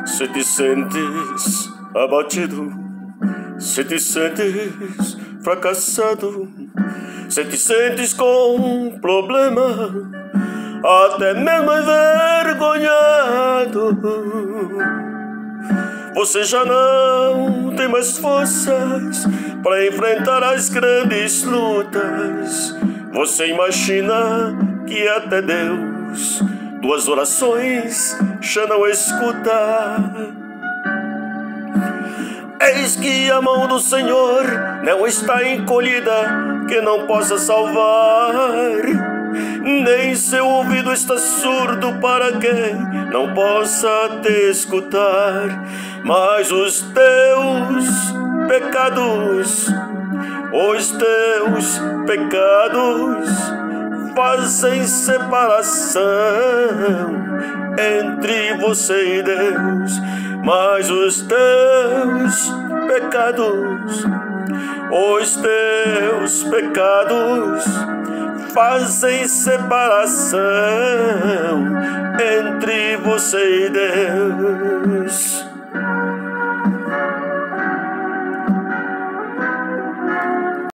Se te sentes abatido, se te sentes fracassado, se te sentes com problema, até mesmo envergonhado, você já não tem mais forças para enfrentar as grandes lutas. Você imagina que até Deus tuas orações já não escuta. Eis que a mão do Senhor não está encolhida, que não possa salvar, nem seu ouvido está surdo para que não possa te escutar. Mas os teus pecados fazem separação entre você e Deus. Mas os teus pecados fazem separação entre você e Deus.